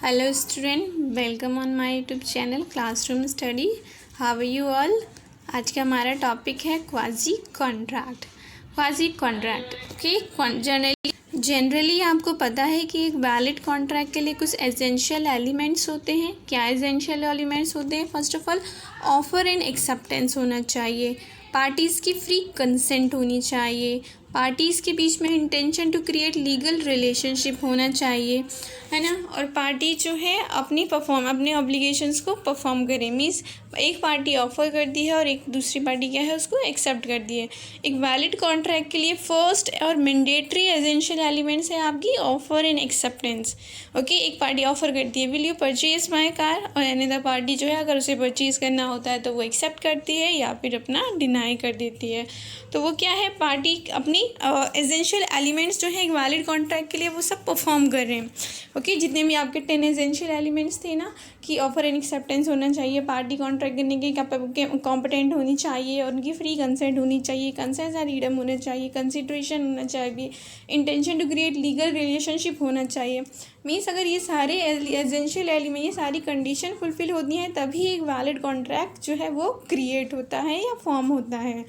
Hello student, welcome on my YouTube channel classroom study. How are you all. आज का हमारा topic है quasi contract. Quasi contract okay. Generally आपको पता है कि एक वैलिड कॉन्ट्रैक्ट के लिए कुछ एसेंशियल एलिमेंट्स होते हैं। क्या एसेंशियल एलिमेंट्स होते हैं? First of all offer and acceptance होना चाहिए, पार्टीज़ की फ्री कंसेंट होनी चाहिए, पार्टीज़ के बीच में intention to create legal relationship होना चाहिए, है ना। और पार्टी जो है अपने ऑब्लिगेशंस को परफॉर्म करे। मीन्स एक पार्टी ऑफर करती है और एक दूसरी पार्टी क्या है, उसको एक्सेप्ट करती है। एक वैलिड कॉन्ट्रैक्ट के लिए फर्स्ट और मैंडेटरी एसेंशियल एलिमेंट्स है आपकी ऑफर एंड एक्सेप्टेंस। ओके, एक पार्टी ऑफर करती है, will you purchase my car, और अनदर पार्टी जो है अगर उसे परचेज करना होता है तो वो एक्सेप्ट करती है या फिर अपना डिनाई कर देती है। तो वो क्या है, पार्टी अपनी एसेंशियल एलिमेंट्स जो है एक वैलिड कॉन्ट्रैक्ट के लिए वो सब परफॉर्म कर रहे हैं। ओके, जितने भी आपके 10 एसेंशियल एलिमेंट्स थे ना, कि ऑफर एंड एक्सेप्टेंस होना चाहिए, पार्टी कॉन्ट्रैक्ट करने के कॉम्पिटेंट होनी चाहिए और उनकी फ्री कंसेंट होनी चाहिए, कंसेंट और फ्रीडम होना चाहिए, कंसिडरेशन होना चाहिए, intention to create legal relationship होना चाहिए। मीन्स अगर ये सारे एसेंशियल एलिमेंट, ये सारी कंडीशन फुलफिल होती हैं तभी एक वैलिड कॉन्ट्रैक्ट जो है वो क्रिएट होता है या फॉर्म होता है।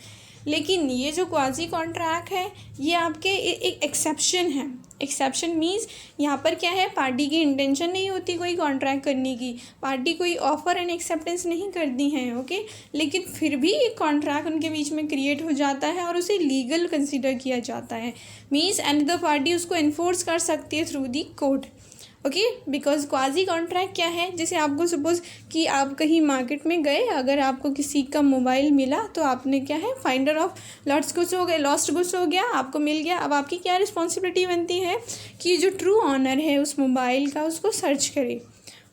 लेकिन ये जो क्वाजी कॉन्ट्रैक्ट है ये आपके एक एक्सेप्शन है। एक्सेप्शन मीन्स यहाँ पर क्या है, पार्टी की इंटेंशन नहीं होती कोई कॉन्ट्रैक्ट करने की, पार्टी कोई ऑफर एंड एक्सेप्टेंस नहीं करती हैं। ओके, लेकिन फिर भी एक कॉन्ट्रैक्ट उनके बीच में क्रिएट हो जाता है और उसे लीगल कंसीडर किया जाता है। मीन्स अनदर पार्टी उसको इन्फोर्स कर सकती है through the court. Okay, because quasi contract क्या है, जैसे आपको सपोज कि आप कहीं मार्केट में गए, अगर आपको किसी का मोबाइल मिला तो आपने क्या है, फाइंडर ऑफ लॉस्ट गुड्स हो गए, लॉस्ट गुड्स हो गया, आपको मिल गया। अब आपकी क्या रिस्पॉन्सिबिलिटी बनती है कि जो ट्रू ऑनर है उस मोबाइल का उसको सर्च करे।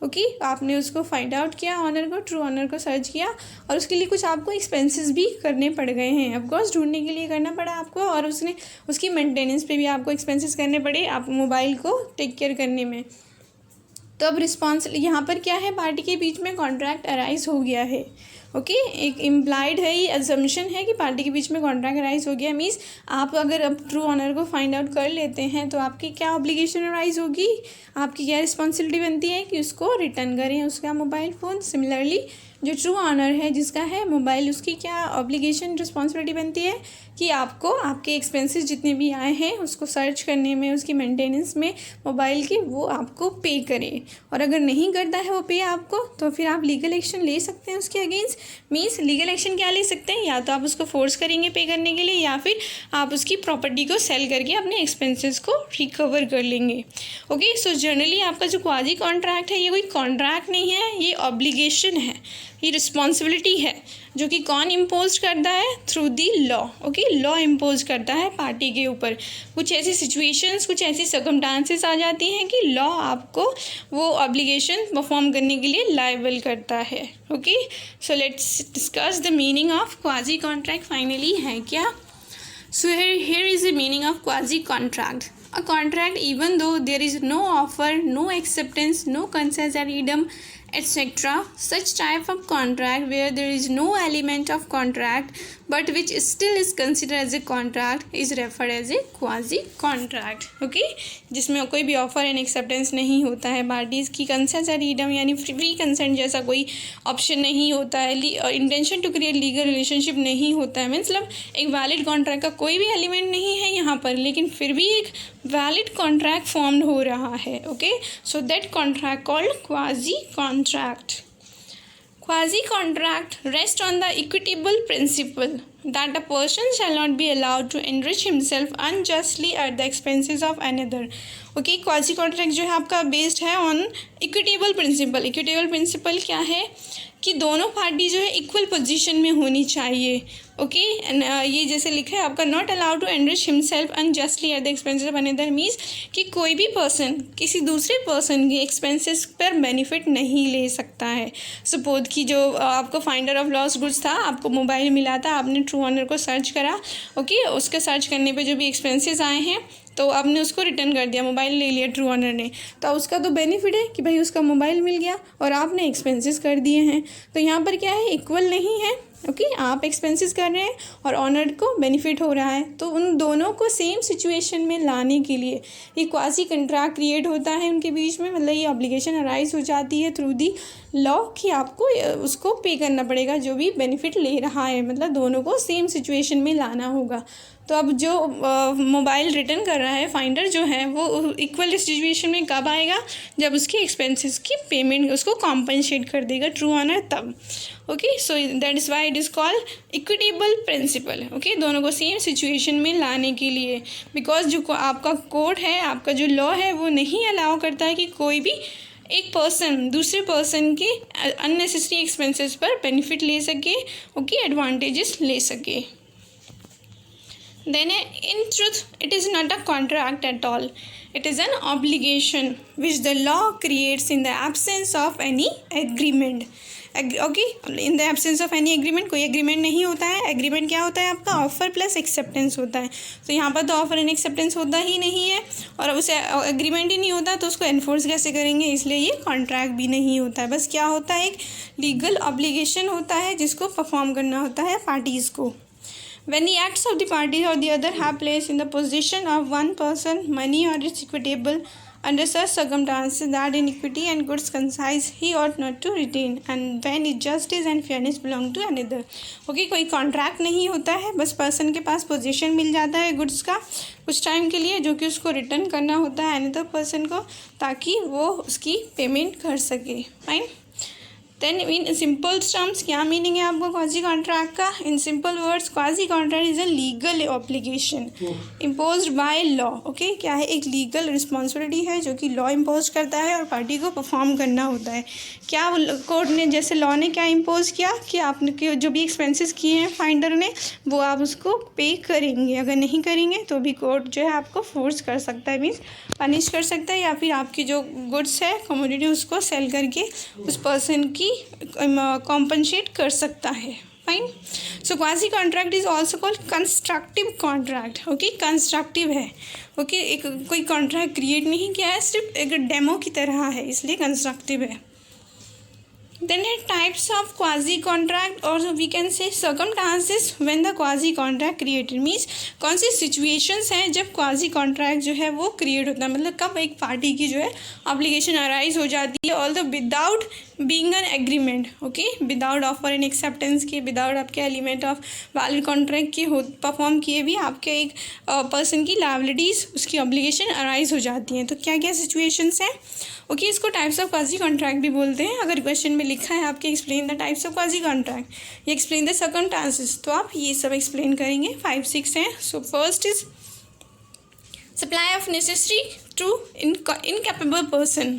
ओके, आपने उसको फाइंड आउट किया, ऑनर को, ट्रू ऑनर को सर्च किया, और उसके लिए कुछ आपको एक्सपेंसेस भी करने पड़ गए हैं। ऑफकोर्स ढूंढने के लिए करना पड़ा आपको, और उसकी मेंटेनेंस पे भी आपको एक्सपेंसेस करने पड़े आप मोबाइल को टेक केयर करने में। तो अब रिस्पॉन्स यहाँ पर क्या है, पार्टी के बीच में कॉन्ट्रैक्ट अराइज हो गया है। ओके, एक इम्प्लाइड है, ये अजम्पशन है कि पार्टी के बीच में कॉन्ट्रैक्ट अराइज हो गया। मीन्स आप अगर अब ट्रू ऑनर को फाइंड आउट कर लेते हैं तो आपकी क्या ऑब्लिगेशन अराइज होगी, आपकी क्या रिस्पॉन्सिबिलिटी बनती है कि उसको रिटर्न करें उसका मोबाइल फ़ोन। सिमिलरली जो ट्रू ऑनर है जिसका है मोबाइल, उसकी क्या ऑब्लिगेशन रिस्पॉन्सिबिलिटी बनती है कि आपको आपके एक्सपेंसेस जितने भी आए हैं उसको सर्च करने में, उसकी मेंटेनेंस में मोबाइल के, वो आपको पे करे। और अगर नहीं करता है वो पे आपको, तो फिर आप लीगल एक्शन ले सकते हैं उसके अगेंस्ट। मीन्स लीगल एक्शन क्या ले सकते हैं, या तो आप उसको फोर्स करेंगे पे करने के लिए, या फिर आप उसकी प्रॉपर्टी को सेल करके अपने एक्सपेंसेस को रिकवर कर लेंगे। ओके, सो जनरली आपका जो क्वाजी कॉन्ट्रैक्ट है ये कोई कॉन्ट्रैक्ट नहीं है, ये ऑब्लिगेशन है, ये रिस्पॉन्सिबिलिटी है जो कि कौन इम्पोज करता है, through the law. Okay, law impose करता है पार्टी के ऊपर। कुछ ऐसी सिचुएशंस, कुछ ऐसी सर्कमस्टांसेस आ जाती हैं कि लॉ आपको वो ऑब्लिगेशन परफॉर्म करने के लिए लायबल करता है। Okay, so let's discuss the meaning of quasi contract. Finally है क्या? So here is the meaning of quasi-contract. A contract, even though there is no offer, no acceptance, no consent or freedom, etc. Such type of contract where there is no element of contract but which still is considered as a contract is referred as a quasi-contract. Okay, जिसमें कोई भी offer and acceptance नहीं होता है, parties की consent और freedom यानी free consent जैसा कोई ऑप्शन नहीं होता है, intention to create legal relationship नहीं होता है। मतलब एक वैलिड कॉन्ट्रैक्ट का कोई भी एलिमेंट नहीं है यहाँ पर, लेकिन फिर भी एक वैलिड कॉन्ट्रैक्ट फॉर्म्ड हो रहा है। Okay, so that contract called quasi contract. Quasi-contract rests on the equitable principle that a person shall not be allowed to enrich himself unjustly at the expenses of another. Okay, quasi contract जो है आपका based है on equitable principle. Equitable principle क्या है कि दोनों party जो है इक्वल पोजीशन में होनी चाहिए। ओके, ये जैसे लिखा है आपका, not allowed to enrich himself unjustly at the expenses of another. Means कि कोई भी पर्सन किसी दूसरे पर्सन के एक्सपेंसेस पर बेनिफिट नहीं ले सकता है। सपोज कि जो आपको फाइंडर ऑफ लॉस्ट गुड्स था, आपको मोबाइल मिला था, आपने ट्रू ऑनर को सर्च करा। ओके, उसके सर्च करने पे जो भी एक्सपेंसेस आए हैं तो आपने उसको रिटर्न कर दिया, मोबाइल ले लिया ट्रू ऑनर ने, तो उसका तो बेनिफिट है कि भाई उसका मोबाइल मिल गया और आपने एक्सपेंसेस कर दिए हैं। तो यहाँ पर क्या है, इक्वल नहीं है, ओके आप एक्सपेंसेस कर रहे हैं और ऑनर को बेनिफिट हो रहा है, तो उन दोनों को सेम सिचुएशन में लाने के लिए ये क्वासी कंट्रैक्ट क्रिएट होता है उनके बीच में। मतलब ये ऑब्लिगेशन अराइज हो जाती है थ्रू दी लॉ कि आपको उसको पे करना पड़ेगा जो भी बेनिफिट ले रहा है, मतलब दोनों को सेम सिचुएशन में लाना होगा। तो अब जो मोबाइल रिटर्न कर रहा है फाइंडर जो है वो इक्वल सिचुएशन में कब आएगा, जब उसके एक्सपेंसेस की पेमेंट उसको कॉम्पनसेट कर देगा ट्रू ऑनर तब। Okay so that is why it is called equitable principle. Okay दोनों को सेम सिचुएशन में लाने के लिए, बिकॉज जो आपका कोड है, आपका जो लॉ है वो नहीं अलाउ करता है कि कोई भी एक पर्सन दूसरे पर्सन के अननेसेसरी एक्सपेंसेस पर बेनिफिट ले सके, ओके एडवांटेजेस ले सके। Then in truth it is not a contract at all, it is an obligation which the law creates in the absence of any agreement। Okay in the absence of any agreement, कोई agreement नहीं होता है। Agreement क्या होता है आपका, offer plus acceptance होता है। तो यहाँ पर तो ऑफर एंड एक्सेप्टेंस होता ही नहीं है और उसे एग्रीमेंट ही नहीं होता तो उसको एनफोर्स कैसे करेंगे, इसलिए ये कॉन्ट्रैक्ट भी नहीं होता है। बस क्या होता है, एक लीगल ऑब्लिगेशन होता है जिसको परफॉर्म करना होता है पार्टीज़ को। When the acts of the party or the other have placed in the possession of one person money or its equitable under such circumstances that in equity and goods concise he ought not to retain, and when it justice and fairness belong to another। Okay कोई contract नहीं होता है, बस person के पास position मिल जाता है goods का कुछ टाइम के लिए जो कि उसको रिटर्न करना होता है अनदर पर्सन को ताकि वो उसकी पेमेंट कर सके। Fine. Then in simple terms क्या मीनिंग है आपको क्वाजी कॉन्ट्रैक्ट का? In simple words quasi contract is a legal obligation imposed by law. Okay क्या है, एक लीगल रिस्पॉन्सिबिलिटी है जो कि लॉ इम्पोज करता है और पार्टी को परफॉर्म करना होता है। क्या कोर्ट ने जैसे लॉ ने क्या इम्पोज किया कि आपने जो भी एक्सपेंसेस किए हैं फाइंडर ने वो आप उसको पे करेंगे, अगर नहीं करेंगे तो भी कोर्ट जो है आपको फोर्स कर सकता है, मीन्स पनिश कर सकता है, या फिर आपकी जो गुड्स है कमोडिटी उसको सेल करके उस पर्सन की कॉम्पनसेट कर सकता है। Fine. So quasi contract is also called constructive contract. Okay constructive है, ओके एक कोई कॉन्ट्रैक्ट क्रिएट नहीं किया है, सिर्फ एक डेमो की तरह है, इसलिए कंस्ट्रक्टिव है। Then there are types of quasi contract or we can say circumstances when the quasi contract created, means कौन सी situations हैं जब quasi contract जो है वो create होता है, मतलब कब एक पार्टी की जो है obligation arise हो जाती है although without being an agreement। Okay without offer and acceptance के, विदाउट आपके एलिमेंट ऑफ वैलिड कॉन्ट्रैक्ट के हो परफॉर्म किए भी आपके एक पर्सन की लायबिलिटीज़ उसकी ऑब्लिगेशन अराइज हो जाती हैं। तो क्या क्या सिचुएशंस हैं? ओके इसको टाइप्स ऑफ क्वाजी कॉन्ट्रैक्ट भी बोलते हैं। अगर क्वेश्चन में लिखा है आपके explain the types of quasi contract, ये एक्सप्लेन द सर्कमस्टांसेस, तो आप ये सब एक्सप्लेन करेंगे। 5-6 हैं। So first is supply of necessary to incapable person.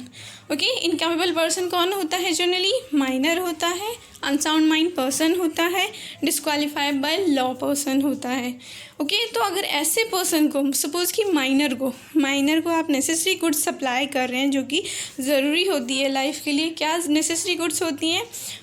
Okay incapable person कौन होता है? जनरली माइनर होता है, अनसाउंड माइंड पर्सन होता है, डिस्क्वालीफाइड बाय लॉ पर्सन होता है। ओके तो अगर ऐसे पर्सन को सपोज़ कि माइनर को आप नेसेसरी गुड्स सप्लाई कर रहे हैं जो कि ज़रूरी होती है लाइफ के लिए, क्या नेसेसरी गुड्स होती हैं?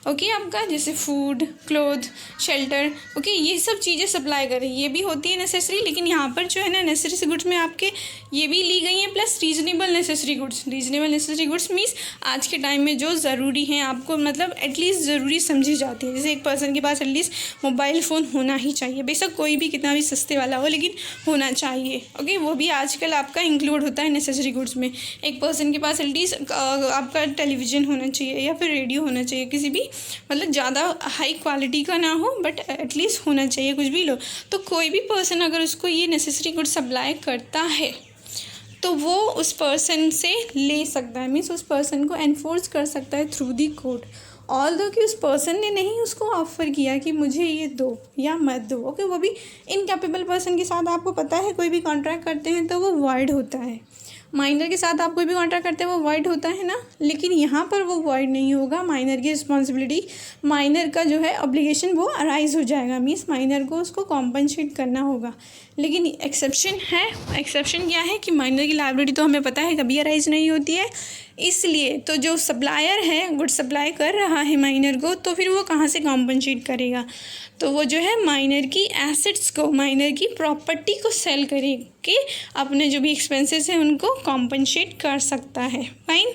ओके आपका जैसे फूड, क्लोथ, शेल्टर, ओके ये सब चीज़ें सप्लाई कर रही है, ये भी होती है नेसेसरी, लेकिन यहाँ पर जो है ना नेसेसरी गुड्स में आपके ये भी ली गई हैं plus reasonable necessary goods. Reasonable necessary goods means आज के टाइम में जो ज़रूरी हैं आपको, मतलब एटलीस्ट ज़रूरी समझी जाती है। जैसे एक पर्सन के पास एटलीस्ट मोबाइल फ़ोन होना ही चाहिए, बेशक कोई भी कितना भी सस्ते वाला हो लेकिन होना चाहिए। ओके वो भी आजकल आपका इंक्लूड होता है नेसेसरी गुड्स में। एक पर्सन के पास एटलीस्ट आपका टेलीविज़न होना चाहिए या फिर रेडियो होना चाहिए, किसी भी मतलब ज़्यादा हाई क्वालिटी का ना हो बट एटलीस्ट होना चाहिए, कुछ भी लो। तो कोई भी पर्सन अगर उसको ये नेसेसरी गुड्स सप्लाई करता है तो वो उस पर्सन से ले सकता है, मीन्स उस पर्सन को एनफोर्स कर सकता है थ्रू दी कोर्ट, ऑल्दो कि उस पर्सन ने नहीं उसको ऑफ़र किया कि मुझे ये दो या मत दो। ओके वो भी इनकैपेबल पर्सन के साथ आपको पता है कोई भी कॉन्ट्रैक्ट करते हैं तो वो वॉइड होता है। माइनर के साथ आप कोई भी कॉन्ट्रैक्ट करते हैं वो वॉइड होता है ना, लेकिन यहाँ पर वो वॉइड नहीं होगा। माइनर की रिस्पॉन्सिबिलिटी, माइनर का जो है ऑब्लिगेशन वो अराइज हो जाएगा, मीन्स माइनर को उसको कॉम्पनसेट करना होगा। लेकिन एक्सेप्शन है, एक्सेप्शन क्या है कि माइनर की लायबिलिटी तो हमें पता है कभी अराइज नहीं होती है, इसलिए तो जो सप्लायर है गुड सप्लाई कर रहा है माइनर को, तो फिर वो कहाँ से कॉम्पनसेट करेगा? तो वो जो है माइनर की एसेट्स को, माइनर की प्रॉपर्टी को सेल करके अपने जो भी एक्सपेंसेस हैं उनको कॉम्पनसेट कर सकता है। फाइन।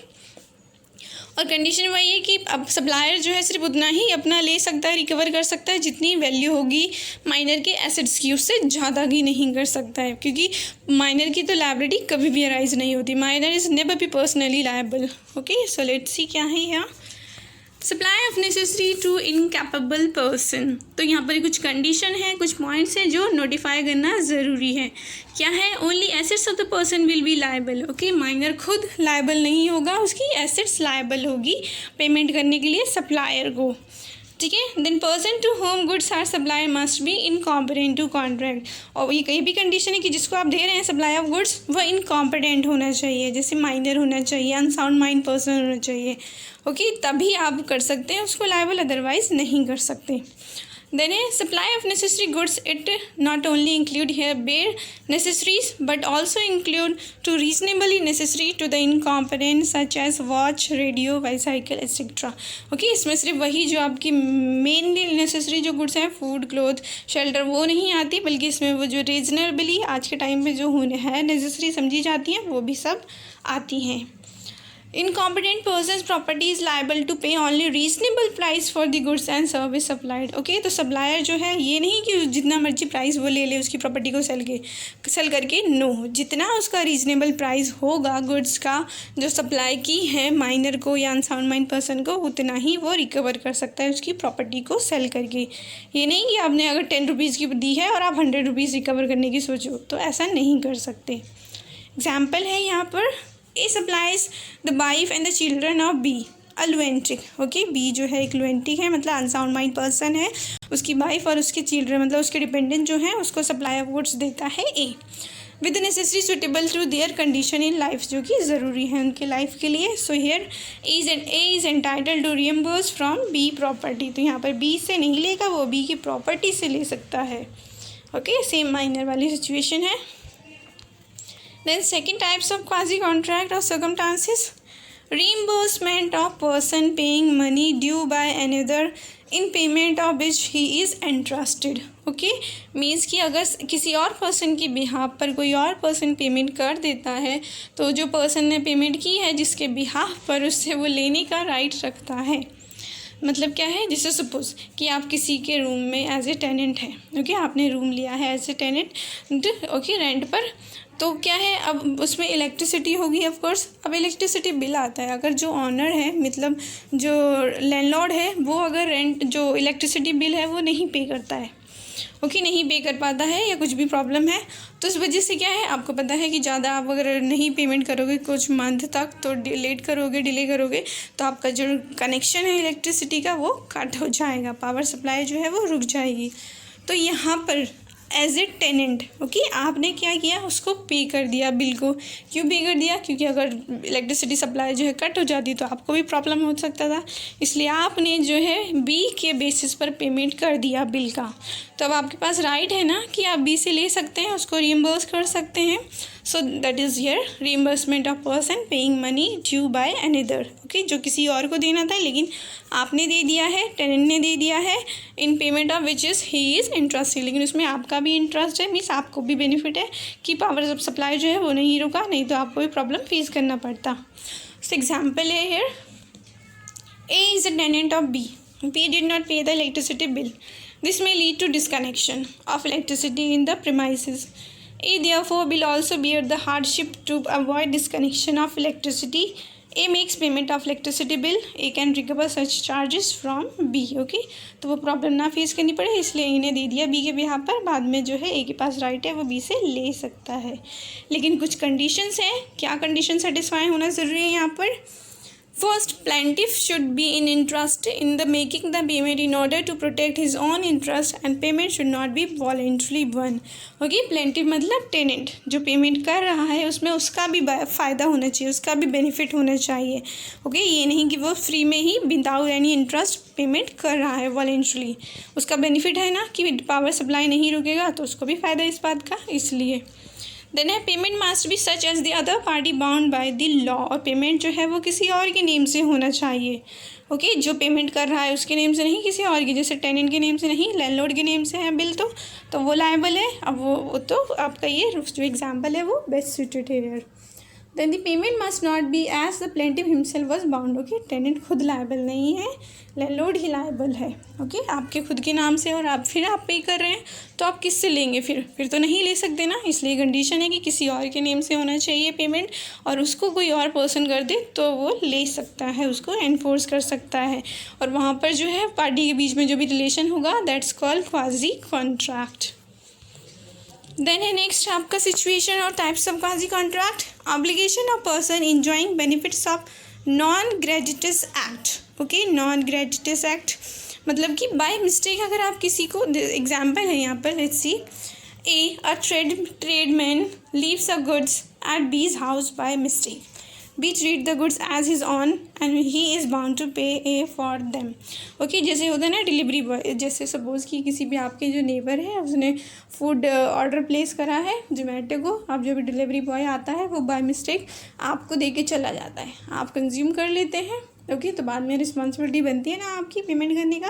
और कंडीशन वही है कि अब सप्लायर जो है सिर्फ उतना ही अपना ले सकता है, रिकवर कर सकता है जितनी वैल्यू होगी माइनर के एसेट्स की, उससे ज़्यादा की नहीं कर सकता है, क्योंकि माइनर की तो लायबिलिटी कभी भी अराइज नहीं होती। Minor is never be personally liable. Okay, so let's see क्या है यहाँ। Supply of necessary to incapable person, तो यहाँ पर कुछ कंडीशन है, कुछ पॉइंट्स हैं जो नोटिफाई करना ज़रूरी है। क्या है? Only assets of the person will be liable. Okay, minor खुद लायबल नहीं होगा, उसकी एसेट्स लायबल होगी पेमेंट करने के लिए सप्लायर को। ठीक है, then person to whom goods are supply must be incompetent to contract. और ये कहीं भी कंडीशन है कि जिसको आप दे रहे हैं सप्लाई ऑफ गुड्स वह इनकॉम्पिटेंट होना चाहिए, जैसे माइनर होना चाहिए, अनसाउंड माइंड पर्सन होना चाहिए। ओके, तभी आप कर सकते हैं उसको लायबल, अदरवाइज नहीं कर सकते। Then a supply of necessary goods, it not only include here bare necessaries but also include to reasonably necessary to the incompetent such as watch, radio, bicycle etc. Okay, इसमें सिर्फ वही जो आपकी mainly necessary जो goods हैं, food, cloth, shelter, वो नहीं आती, बल्कि इसमें वो जो रीजनेबली आज के टाइम में जो होने है नेसेसरी समझी जाती हैं वो भी सब आती हैं। Incompetent person's property is liable to pay only reasonable price for the goods and service supplied. Okay, तो सप्लायर जो है ये नहीं कि जितना मर्जी प्राइस वो ले ले उसकी प्रॉपर्टी को सेल करके, नो, जितना उसका रीजनेबल प्राइस होगा गुड्स का जो सप्लाई की है माइनर को या अनसाउंड माइंड पर्सन को, उतना ही वो रिकवर कर सकता है उसकी प्रॉपर्टी को सेल करके। ये नहीं कि आपने अगर 10 रुपीज़ की दी है और आप 100 रुपीज़ रिकवर करने की सोचो, तो ऐसा नहीं कर सकते। एग्जाम्पल है यहाँ पर, A supplies the wife and the children of B a lunatic. Okay, B जो है एक lunatic है, मतलब अनसाउंड माइंड पर्सन है, उसकी वाइफ और उसके चिल्ड्रन मतलब उसके डिपेंडेंट जो है उसको सप्लाई ऑफ गुड्स देता है A with necessary suitable to their condition in life, जो कि ज़रूरी है उनके लाइफ के लिए। So here A is entitled to reimburse from B property, तो यहाँ पर B से नहीं लेगा, वो B की प्रॉपर्टी से ले सकता है। ओके, सेम माइनर वाली सिचुएशन है। Then second types of quasi contract or circumstances, reimbursement of person paying money due by another in payment of which he is entrusted. Okay, means कि अगर किसी और पर्सन की बिहाफ पर कोई और पर्सन पेमेंट कर देता है तो जो पर्सन ने पेमेंट की है जिसके बिहाफ पर, उससे वो लेने का राइट रखता है। मतलब क्या है, जैसे सपोज कि आप किसी के रूम में एज ए टेनेंट है, ओके, आपने रूम लिया है as a tenant, okay, rent पर, तो क्या है अब उसमें इलेक्ट्रिसिटी होगी ऑफ कोर्स। अब इलेक्ट्रिसिटी बिल आता है, अगर जो ऑनर है मतलब जो लैंडलॉर्ड है वो अगर रेंट जो इलेक्ट्रिसिटी बिल है वो नहीं पे करता है, ओके, नहीं पे कर पाता है या कुछ भी प्रॉब्लम है, तो उस वजह से क्या है, आपको पता है कि ज़्यादा आप अगर नहीं पेमेंट करोगे कुछ मंथ तक तो डिले करोगे तो आपका जो कनेक्शन है इलेक्ट्रिसिटी का वो कट हो जाएगा, पावर सप्लाई जो है वो रुक जाएगी। तो यहाँ पर एज ए टेनेंट, ओके, आपने क्या किया, उसको पे कर दिया बिल को। क्यों पे कर दिया? क्योंकि अगर इलेक्ट्रिसिटी सप्लाई जो है कट हो जाती तो आपको भी प्रॉब्लम हो सकता था, इसलिए आपने जो है बी के बेसिस पर पेमेंट कर दिया बिल का। तो अब आपके पास राइट है ना कि आप बी से ले सकते हैं, उसको रिइम्बर्स कर सकते हैं। सो that is here reimbursement of person paying money due by another, okay, जो किसी और को देना था लेकिन आपने दे दिया है, टेनेंट ने दे दिया है, इन payment of which is he is interested, लेकिन उसमें आपका भी इंटरेस्ट है, मीन्स आपको भी बेनिफिट है कि पावर सप्लाई जो है वो नहीं रुका, नहीं तो आपको भी प्रॉब्लम फेस करना पड़ता। सो एग्जाम्पल है here, A is a tenant of B. B did not pay the electricity bill. This may lead to disconnection of electricity in the premises. A therefore will also bear the hardship to avoid disconnection of electricity. A makes payment of electricity bill. A can recover such charges from B. Okay, तो वो problem ना face करनी पड़े इसलिए इन्हें दे दिया B के behalf पर, बाद में जो है A के पास राइट है वो B से ले सकता है। लेकिन कुछ कंडीशंस हैं, क्या कंडीशन सेटिस्फाई होना ज़रूरी है यहाँ पर? First, plaintiff should be in interest in the making the payment in order to protect his own interest and payment should not be voluntarily one. Okay, plaintiff मतलब टेनेंट जो payment कर रहा है उसमें उसका भी फ़ायदा होना चाहिए, उसका भी बेनिफिट होना चाहिए। ओके, ये नहीं कि वो फ्री में ही विदाउट एनी इंटरेस्ट पेमेंट कर रहा है वॉलेंट्रली, उसका बेनिफिट है ना कि पावर सप्लाई नहीं रुकेगा तो उसको भी फ़ायदा इस बात का, इसलिए। देन है payment must be such as the other party bound by the law, और पेमेंट जो है वो किसी और के नेम से होना चाहिए। ओके, जो पेमेंट कर रहा है उसके नेम से नहीं, किसी और के, जैसे टेनेंट के नेम से नहीं, लैंडलॉर्ड के नेम से है बिल तो वो लायबल है। अब वो तो आपका ये जो एग्जांपल है वो बेस्ट सूटेड है। Then the payment must not be as the plaintiff himself was bound. Okay, tenant खुद लायबल नहीं है, लैंडलॉर्ड ही लायबल है। ओके, आपके खुद के नाम से और आप पे कर रहे हैं, तो आप किससे लेंगे? फिर तो नहीं ले सकते ना। इसलिए कंडीशन है कि किसी और के नेम से होना चाहिए पेमेंट, और उसको कोई और पर्सन कर दे तो वो ले सकता है, उसको एनफोर्स कर सकता है। और वहाँ पर जो है पार्टी के बीच में जो भी रिलेशन होगा, that's called quasi contract. Then है नेक्स्ट आपका सिचुएशन और types of quasi contract. Obligation of person enjoying benefits of non gratuitous act. Okay, non gratuitous act मतलब कि बाय मिस्टेक अगर आप किसी को, एग्जाम्पल है यहाँ पर, let's see, a tradesman leaves a goods at B's house by mistake, B treat the goods as his own and he is bound to pay A for them. Okay, जैसे होता है ना डिलीवरी बॉय, जैसे suppose कि किसी भी आपके जो नेबर है उसने फूड ऑर्डर प्लेस करा है जोमेटो को, अब जो भी डिलीवरी बॉय आता है वो बाय मिस्टेक आपको दे के चला जाता है, आप कंज्यूम कर लेते हैं। ओके, तो बाद में रिस्पॉन्सिबिलिटी बनती है ना आपकी पेमेंट करने का।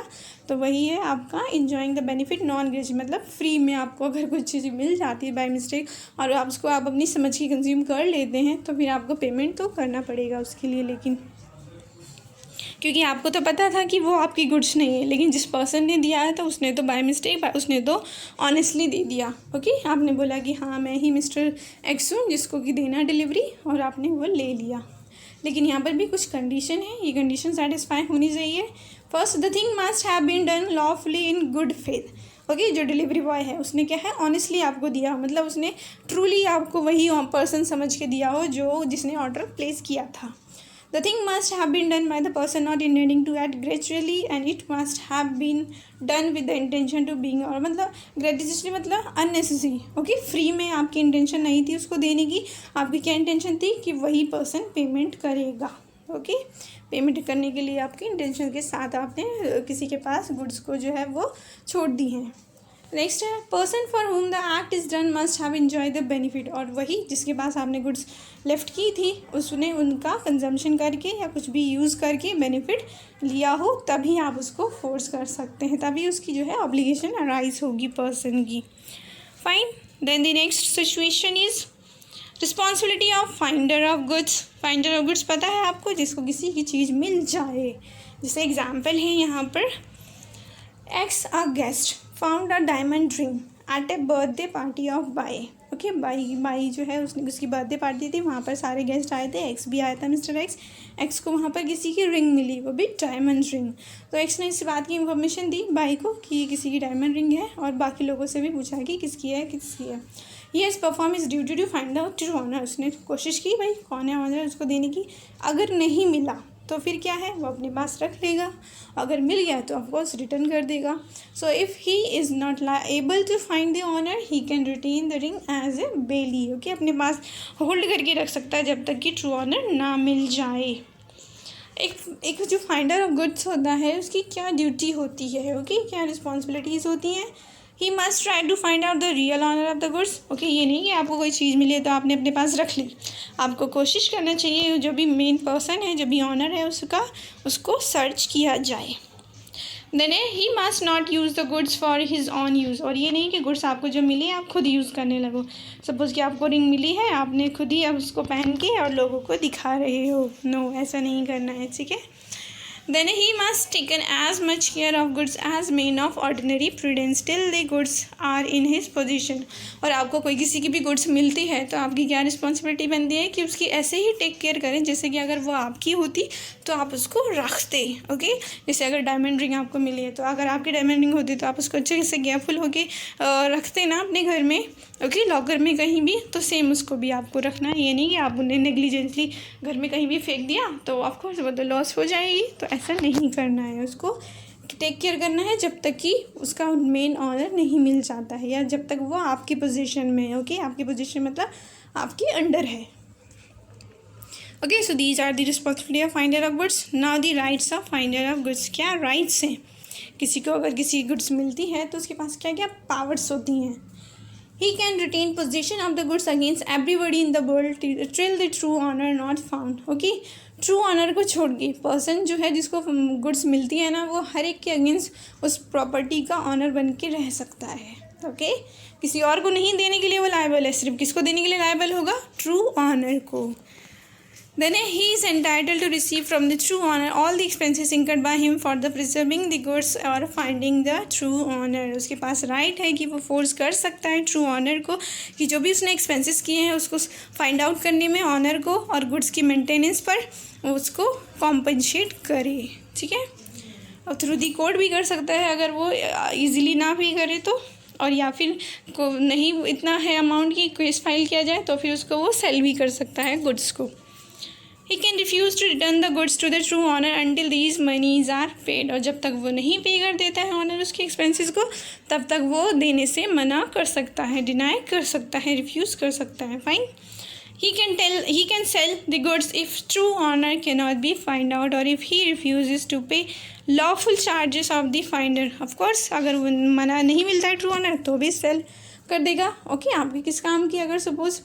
तो वही है आपका enjoying the benefit non gradual, मतलब फ्री में आपको अगर कुछ चीज़ मिल जाती है बाय मिस्टेक और आप उसको आप अपनी समझ के कंज्यूम कर लेते हैं, तो फिर आपको पेमेंट तो करना पड़ेगा उसके लिए। लेकिन क्योंकि आपको तो पता था कि वो आपकी गुड्स नहीं है, लेकिन जिस पर्सन ने दिया है तो उसने तो बाय मिस्टेक, उसने तो ऑनेस्टली दे दिया। ओके, आपने बोला कि हाँ मैं ही मिस्टर एक्स हूँ जिसको कि देना डिलीवरी, और आपने वो ले लिया। लेकिन यहाँ पर भी कुछ कंडीशन है, ये कंडीशन सेटिस्फाई होनी चाहिए। First, the thing must have been done lawfully in good faith. Okay, जो डिलीवरी बॉय है उसने क्या है, ऑनेस्टली आपको दिया, मतलब उसने ट्रूली आपको वही पर्सन समझ के दिया हो जो जिसने ऑर्डर प्लेस किया था। The thing must have been done by the person not intending to act gratuitously and it must have been done with the intention to being, और मतलब gratuitously मतलब unnecessary। ओके, फ्री में आपकी intention नहीं थी उसको देने की, आपकी क्या इंटेंशन थी कि वही पर्सन पेमेंट करेगा। ओके, पेमेंट करने के लिए आपकी इंटेंशन के साथ आपने किसी के पास गुड्स को जो है वो छोड़ दी हैं। नेक्स्ट है, person for home the act is done must have enjoy the benefit, और वही जिसके पास आपने गुड्स लेफ्ट की थी उसने उनका कंजम्पशन करके या कुछ भी यूज़ करके बेनिफिट लिया हो, तभी आप उसको फोर्स कर सकते हैं, तभी उसकी जो है ऑब्लिगेशन अराइज होगी पर्सन की। Fine, then the next situation is responsibility of finder of goods. Finder of goods पता है आपको, जिसको किसी की चीज़ मिल जाए। जैसे एग्जाम्पल है यहाँ पर, x a guest found a diamond ring at A birthday party of by. Okay, by जो है उसने, उसकी बर्थडे पार्टी थी, वहाँ पर सारे गेस्ट आए थे, एक्स भी आया था, मिस्टर एक्स को वहाँ पर किसी की रिंग मिली, वो भी डायमंड रिंग। तो एक्स ने इस बात की इन्फॉर्मेशन दी बाई को कि ये किसी की डायमंड रिंग है, और बाकी लोगों से भी पूछा कि किसकी है किसकी है। ये इस perform his duty to find out true owner. उसने कोशिश की भाई कौन है ऑनर उसको देने की। अगर नहीं मिला तो फिर क्या है, वो अपने पास रख लेगा, अगर मिल गया तो ऑफकोर्स रिटर्न कर देगा। So if he is not able to find the owner he can retain the ring as a bailee. Okay, अपने पास होल्ड करके रख सकता है जब तक कि ट्रू ऑनर ना मिल जाए। एक जो फाइंडर ऑफ गुड्स होता है उसकी क्या ड्यूटी होती है, ओके, क्या रिस्पॉन्सिबिलिटीज़ होती हैं। He must try to find out the real owner of the goods. Okay, ये नहीं कि आपको कोई चीज़ मिली है तो आपने अपने पास रख ली, आपको कोशिश करना चाहिए जो भी मेन पर्सन है, जो भी ऑनर है उसको सर्च किया जाए। Then he must not use the goods for his own use. और ये नहीं कि गुड्स आपको जो मिली है आप खुद यूज़ करने लगो। सपोज़ कि आपको रिंग मिली है, आपने खुद ही अब उसको पहन के और लोगों को दिखा रहे हो। नो, ऐसा नहीं करना है, ठीक है। Then he must taken as much care of goods as men of ordinary prudence till the goods are in his possession। और आपको कोई किसी की भी गुड्स मिलती है तो आपकी क्या रिस्पॉन्सिबिलिटी बनती है कि उसकी ऐसे ही टेक केयर करें जैसे कि अगर वो आपकी होती तो आप उसको रखते। ओके, जैसे अगर डायमंड रिंग आपको मिली है तो अगर आपकी डायमंड रिंग होती तो आप उसको अच्छे से केयरफुल होके रखते ना अपने घर में, ओके, लॉकर में कहीं भी। तो सेम उसको भी आपको रखना है, ये नहीं कि आप उन्हें नेग्लिजेंटली घर में कहीं भी फेंक दिया तो ऑफकोर्स वो तो लॉस हो जाएगी। तो ऐसा नहीं करना है, उसको टेक केयर करना है जब तक कि उसका मेन ऑनर नहीं मिल जाता है, या जब तक वो आपकी पोजीशन में है। ओके, आपकी पोजीशन मतलब आपके अंडर है। Okay, so these are the responsibility of finder of goods. Now the rights of finder of goods. क्या राइट्स हैं किसी को, अगर किसी गुड्स मिलती है तो उसके पास क्या क्या पावर्स होती हैं। He can retain possession of the goods against everybody in the world till the true owner not found। Okay, true owner को छोड़ के पर्सन जो है जिसको गुड्स मिलती है ना, वो हर एक के अगेंस्ट उस प्रॉपर्टी का ऑनर बन के रह सकता है। ओके, किसी और को नहीं देने के लिए वो लायबल है, सिर्फ किसको देने के लिए लायबल होगा, ट्रू ऑनर को। then he is entitled to receive from the true owner all the expenses incurred by him for the preserving the goods or finding the true owner. उसके पास राइट है कि वो फोर्स कर सकता है true owner को कि जो भी उसने एक्सपेंसेस किए हैं उसको फाइंड आउट करने में ऑनर को और गुड्स की मेंटेनेंस पर उसको कॉम्पनसेट करे, ठीक है। और थ्रू दी कोर्ट भी कर सकता है अगर वो इजीली ना पे करे तो, और या फिर को नहीं इतना है अमाउंट की केस फाइल किया जाए तो फिर उसको वो सेल भी कर सकता है गुड्स को। He can refuse to return the goods to the true owner until these monies are paid. और जब तक वो नहीं पे कर देता है ऑनर उसके एक्सपेंसेस को तब तक वो देने से मना कर सकता है, डिनाई कर सकता है, रिफ्यूज़ कर सकता है। Fine. He can sell the goods if true owner cannot be find out or if he refuses to pay lawful charges of the finder. Of course अगर वो मना नहीं मिलता है ट्रू ऑनर तो भी सेल कर देगा। ओके, आप भी किस काम की अगर सपोज़,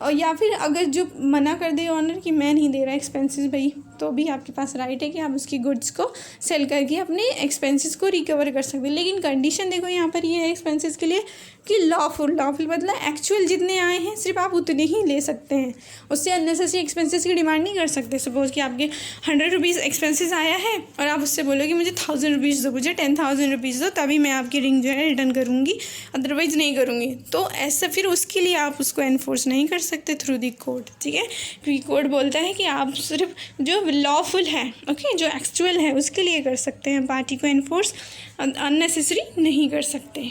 और या फिर अगर जो मना कर दे ऑनर कि मैं नहीं दे रहा एक्सपेंसेस भाई, तो भी आपके पास राइट है कि आप उसकी गुड्स को सेल करके अपने एक्सपेंसेस को रिकवर कर सकते हैं। लेकिन कंडीशन देखो यहाँ पर ये है एक्सपेंसेस के लिए कि लॉफुल मतलब एक्चुअल जितने आए हैं सिर्फ आप उतने ही ले सकते हैं, उससे अननेसेसरी एक्सपेंसेस की डिमांड नहीं कर सकते। सपोज़ कि आपके 100 रुपीज़ एक्सपेंसेस आया है और आप उससे बोलो कि मुझे 1000 रुपीज़ दो, मुझे 10,000 रुपीज़ दो, तभी मैं आपकी रिंग जो है रिटर्न करूँगी, अदरवाइज़ नहीं करूँगी। तो ऐसा फिर उसके लिए आप उसको एनफोर्स नहीं कर सकते थ्रू दी कोर्ट, ठीक है, क्योंकि कोर्ट बोलता है कि आप सिर्फ जो लॉफुल है, ओके, जो एक्चुअल है उसके लिए कर सकते हैं, पार्टी को एनफोर्स अननेसेसरी नहीं कर सकते।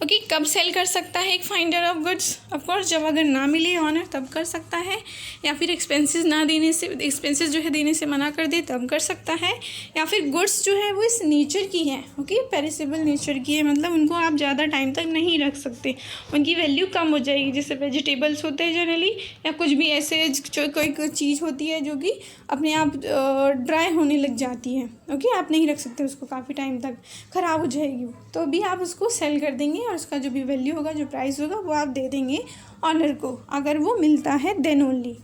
ओके, कब सेल कर सकता है एक फाइंडर ऑफ गुड्स? ऑफकोर्स जब अगर ना मिले ऑनर तब कर सकता है, या फिर एक्सपेंसेस ना देने से, एक्सपेंसेस जो है देने से मना कर दे तब कर सकता है, या फिर गुड्स जो है वो इस नेचर की है, ओके, पेरिसेबल नेचर की है, मतलब उनको आप ज़्यादा टाइम तक नहीं रख सकते, उनकी वैल्यू कम हो जाएगी। जैसे वेजिटेबल्स होते हैं जनरली, या कुछ भी ऐसे जो कोई चीज़ होती है जो कि अपने आप ड्राई होने लग जाती है, ओके, आप नहीं रख सकते उसको काफ़ी टाइम तक, ख़राब हो जाएगी, तो भी आप उसको सेल कर देंगे और उसका जो भी वैल्यू होगा, जो प्राइस होगा, वो आप दे देंगे ऑनर को अगर वो मिलता है then only.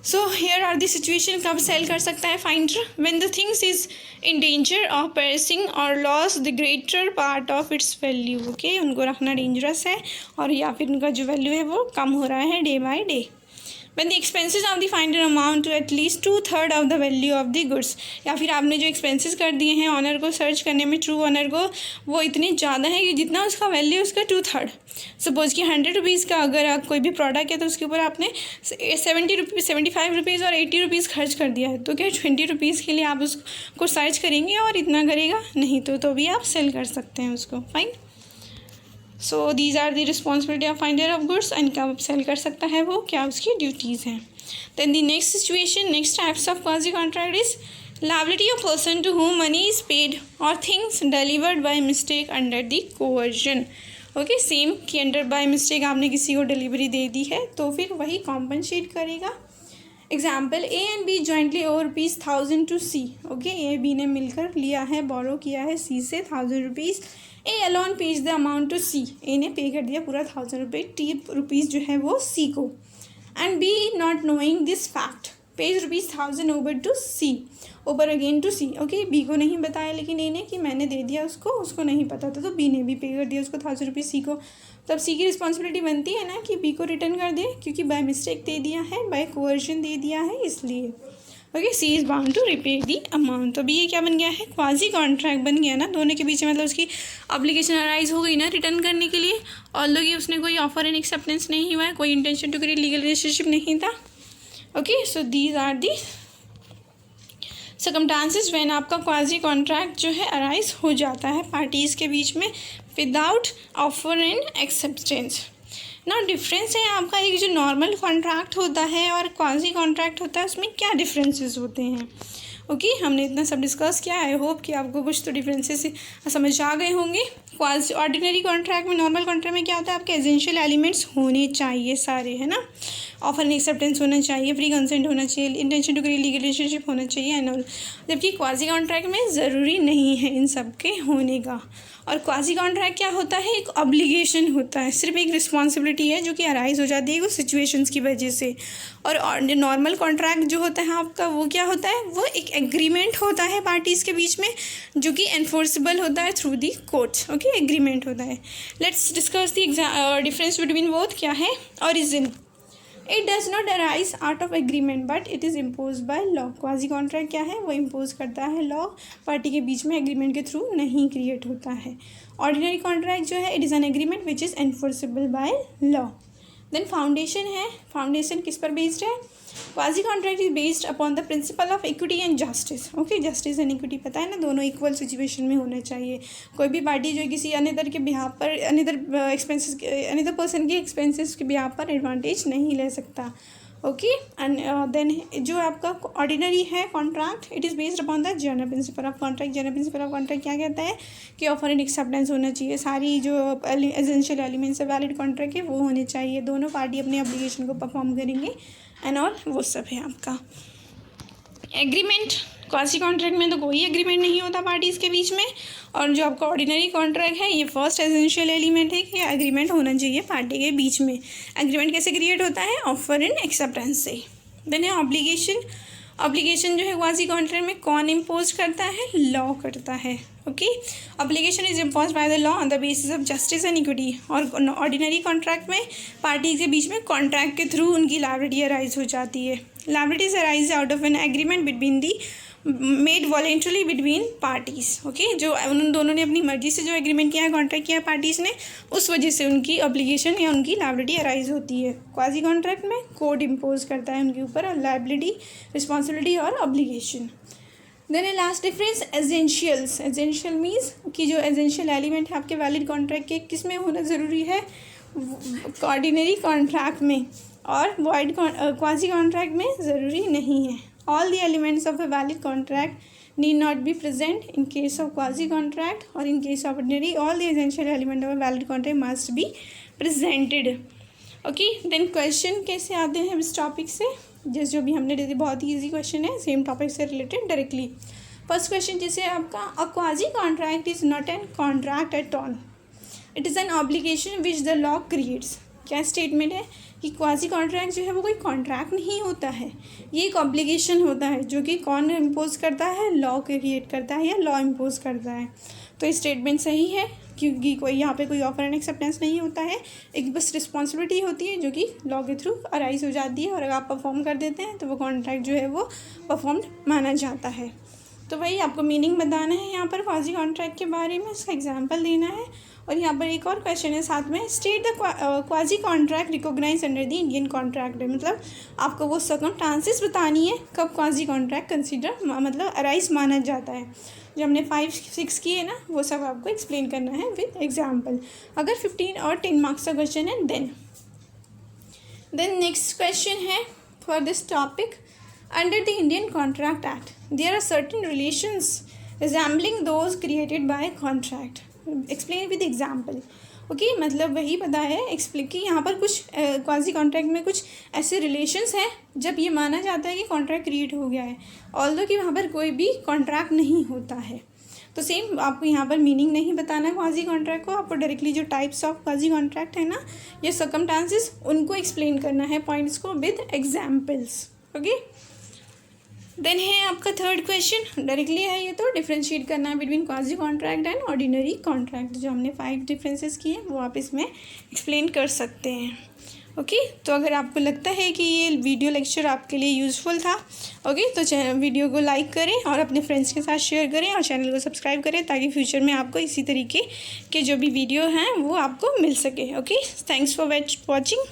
So here are the situation कब सेल कर सकता है finder, when the things is in danger of perishing और loss the greater part of its value. Okay, उनको रखना डेंजरस है और या फिर उनका जो वैल्यू है वो कम हो रहा है day by day. When the expenses of the finder amount to at least 2/3 of the value of the goods, या फिर आपने जो एक्सपेंसेस कर दिए हैं ऑनर को सर्च करने में, ट्रू ऑनर को, वो इतने ज़्यादा है कि जितना उसका वैल्यू उसका 2/3। सपोज़ कि 100 रुपीज़ का अगर कोई भी प्रोडक्ट है तो उसके ऊपर आपने 75 रुपीज़ और 80 रुपीज़ खर्च कर दिया है, तो क्या 20 रुपीज़ के लिए आप उसको सर्च करेंगे और इतना करेगा नहीं, तो भी आप सेल कर सकते हैं उसको। Fine. So these are the responsibility of finder of goods, and कब सेल कर सकता है वो, क्या उसकी ड्यूटीज़ हैं। Then the next situation, next types of quasi contract is liability of person to whom money is paid or things delivered by mistake under the coercion। Okay, same कि under by mistake आपने किसी को delivery दे दी है तो फिर वही compensate करेगा। Example, A and B jointly over ₹1000 to C. Okay, A B ने मिलकर लिया है, बोरो किया है सी से 1000 rupees. A alone pays the amount to C, A ने पे कर दिया पूरा 1000 रुपीज़ जो है वो सी को, and B not knowing this fact pays ₹1000 over to C, over again to C. Okay, B को नहीं बताया लेकिन ए ने कि मैंने दे दिया उसको नहीं पता था, तो बी ने भी पे कर दिया उसको 1000 रुपीज़ सी को। तब सी की रिस्पॉन्सिबिलिटी बनती है ना कि बी को रिटर्न कर दे, क्योंकि बाय मिस्टेक दे दिया है, बाय कोवर्जन दे दिया है, इसलिए। Okay, C is bound to repay the amount. तो अभी ये क्या बन गया है, क्वाजी कॉन्ट्रैक्ट बन गया ना दोनों के बीच में, मतलब उसकी ऑब्लिगेशन अराइज हो गई ना रिटर्न करने के लिए, ऑल्दो कि उसने कोई ऑफर एंड एक्सेप्टेंस नहीं हुआ है, कोई intention to create legal relationship नहीं था। Okay, so these are the circumstances when आपका क्वाजी कॉन्ट्रैक्ट जो है अराइज हो जाता है पार्टीज़ के बीच में विदाउट ऑफर एंड एक्सेप्टेंस। ना डिफरेंस है आपका, एक जो नॉर्मल कॉन्ट्रैक्ट होता है और क्वाजी कॉन्ट्रैक्ट होता है, उसमें क्या डिफरेंसेस होते हैं। ओके, हमने इतना सब डिस्कस किया, आई होप कि आपको कुछ तो डिफरेंसेस समझ आ गए होंगे। क्वाजी ऑर्डिनरी कॉन्ट्रैक्ट में, नॉर्मल कॉन्ट्रैक्ट में क्या होता है, आपके एसेंशियल एलिमेंट्स होने चाहिए सारे, है ना, ऑफर एंड एक्सेप्टेंस होना चाहिए, फ्री कंसेंट होना चाहिए, intention to create legal relationship होना चाहिए एंड ऑल। जबकि क्वाजी कॉन्ट्रैक्ट में ज़रूरी नहीं है इन सब के होने का। और क्वाजी कॉन्ट्रैक्ट क्या होता है, एक ऑब्लिगेशन होता है, सिर्फ एक रिस्पॉन्सिबिलिटी है जो कि अराइज हो जाती है कुछ सिचुएशंस की वजह से। और नॉर्मल कॉन्ट्रैक्ट जो होता है आपका, वो क्या होता है, वो एक एग्रीमेंट होता है पार्टीज़ के बीच में जो कि एनफोर्सेबल होता है through the courts. Okay, agreement होता है। Let's discuss the difference between both. क्या है origin. It does not arise out of agreement but it is impose by law. Quasi contract क्या है, वो इम्पोज करता है लॉ, पार्टी के बीच में एग्रीमेंट के थ्रू नहीं क्रिएट होता है। ऑर्डिनरी कॉन्ट्रैक्ट जो है, it is an agreement which is enforceable by law. Then foundation है, फाउंडेशन किस पर बेस्ड है, quasi contract is based upon the principle of equity and justice. Okay, justice and equity पता है ना, दोनों इक्वल सिचुएशन में होना चाहिए। कोई भी पार्टी जो किसी अनदर के बिहाफ पर अनदर पर्सन के एक्सपेंसेस के बिहाफ पर एडवांटेज नहीं ले सकता। ओके, एंड देन जो आपका ऑर्डिनरी है contract, it is based upon the general principle of contract. General principle of contract क्या कहता है कि ऑफर एंड एक्सेप्टेंस होना चाहिए, सारी जो एसेंशियल एलिमेंट्स है वैलिड कॉन्ट्रैक्ट के वो होने चाहिए, दोनों पार्टी अपने ऑब्लिगेशन को परफॉर्म करेंगे एंड ऑल, वो सब है आपका। एग्रीमेंट, क्वासी कॉन्ट्रैक्ट में तो कोई एग्रीमेंट नहीं होता पार्टीज़ के बीच में, और जो आपका ऑर्डिनरी कॉन्ट्रैक्ट है ये फर्स्ट एसेंशियल एलिमेंट है कि एग्रीमेंट होना चाहिए पार्टी के बीच में। एग्रीमेंट कैसे क्रिएट होता है, ऑफर एंड एक्सेप्टेंस से। देन है ऑब्लिगेशन, ऑब्लिगेशन जो है क्वासी कॉन्ट्रैक्ट में कौन इम्पोज करता है, लॉ करता है। Okay, obligation is impose by the law on the basis of justice and equity. और ऑर्डिनरी कॉन्ट्रैक्ट में पार्टी के बीच में कॉन्ट्रैक्ट के थ्रू उनकी लायबिलिटी अराइज हो जाती है। Liabilities arise out of an agreement between the made voluntarily between parties. Okay, जो उन दोनों ने अपनी मर्जी से जो एग्रीमेंट किया है, कॉन्ट्रैक्ट किया है पार्टीज़ ने, उस वजह से उनकी ऑब्लिगेशन या उनकी लायबिलिटी अराइज होती है। क्वाजी कॉन्ट्रैक्ट में कोड इम्पोज करता है उनके ऊपर लायबिलिटी, रिस्पॉन्सिबिलिटी और obligation. Then a last difference, essentials. Essential means कि जो एसेंशियल एलिमेंट है आपके वैलिड कॉन्ट्रैक्ट के, किस में होना ज़रूरी है, ऑर्डिनरी कॉन्ट्रैक्ट में, और वॉइड क्वाजी कॉन्ट्रैक्ट में ज़रूरी नहीं है। All the elements of a valid contract need not be present in case of quasi contract, or in case of ordinary all the essential element of a valid contract must be presented. Okay, then question कैसे आते हैं इस topic से, जैसे जो भी हमने दे दी, बहुत ही ईजी क्वेश्चन है, सेम टॉपिक से रिलेटेड डायरेक्टली। फर्स्ट क्वेश्चन जैसे आपका, a quasi contract is not an contract at all, it is an obligation which the law creates. क्या स्टेटमेंट है कि क्वाजी कॉन्ट्रैक्ट जो है वो कोई कॉन्ट्रैक्ट नहीं होता है, ये एक ऑब्लिगेशन होता है जो कि कौन इम्पोज करता है, लॉ क्रिएट करता है या लॉ इम्पोज करता है। तो ये स्टेटमेंट सही है, क्योंकि कोई यहाँ पे कोई ऑफर एंड एक्सेप्टेंस नहीं होता है, एक बस रिस्पॉन्सिबिलिटी होती है जो कि लॉ के थ्रू अराइज हो जाती है, और अगर आप परफॉर्म कर देते हैं तो वो कॉन्ट्रैक्ट जो है वो परफॉर्म्ड माना जाता है। तो भाई आपको मीनिंग बताना है यहाँ पर क्वाजी कॉन्ट्रैक्ट के बारे में, इसका एग्जाम्पल देना है। और यहाँ पर एक और क्वेश्चन है साथ में, state the quasi contract recognise under the Indian contract. मतलब आपको वो सर्कमस्टांसेस बतानी है कब क्वाजी कॉन्ट्रैक्ट कंसीडर मतलब अराइज माना जाता है। जो हमने 5-6 किए ना, वो सब आपको एक्सप्लेन करना है विद एग्जाम्पल। अगर 15 और 10 मार्क्स का क्वेश्चन है देन नेक्स्ट क्वेश्चन है for this topic, under the Indian contract act there are certain relations resembling those created by contract, explain with example. Okay, मतलब वही पता है एक्सप्लेन कि यहाँ पर कुछ क्वाजी कॉन्ट्रैक्ट में कुछ ऐसे रिलेशंस हैं जब ये माना जाता है कि कॉन्ट्रैक्ट क्रिएट हो गया है, ऑल्दो कि वहाँ पर कोई भी कॉन्ट्रैक्ट नहीं होता है। तो सेम आपको यहाँ पर मीनिंग नहीं बताना है क्वाजी कॉन्ट्रैक्ट को, आपको डायरेक्टली जो टाइप्स ऑफ क्वाजी कॉन्ट्रैक्ट है ना, ये सर्कमस्टांसेस, उनको एक्सप्लेन करना है पॉइंट्स को विद एग्जाम्पल्स। ओके, देन है आपका थर्ड क्वेश्चन, डायरेक्टली है ये, तो डिफ्रेंशिएट करना है between quasi contract and ordinary contract. जो हमने 5 डिफरेंसेस किए वो आप इसमें एक्सप्लेन कर सकते हैं। ओके, तो अगर आपको लगता है कि ये वीडियो लेक्चर आपके लिए यूज़फुल था, ओके, तो वीडियो को लाइक करें और अपने फ्रेंड्स के साथ शेयर करें और चैनल को सब्सक्राइब करें, ताकि फ्यूचर में आपको इसी तरीके के जो भी वीडियो हैं वो आपको मिल सके। Okay, thanks for watching.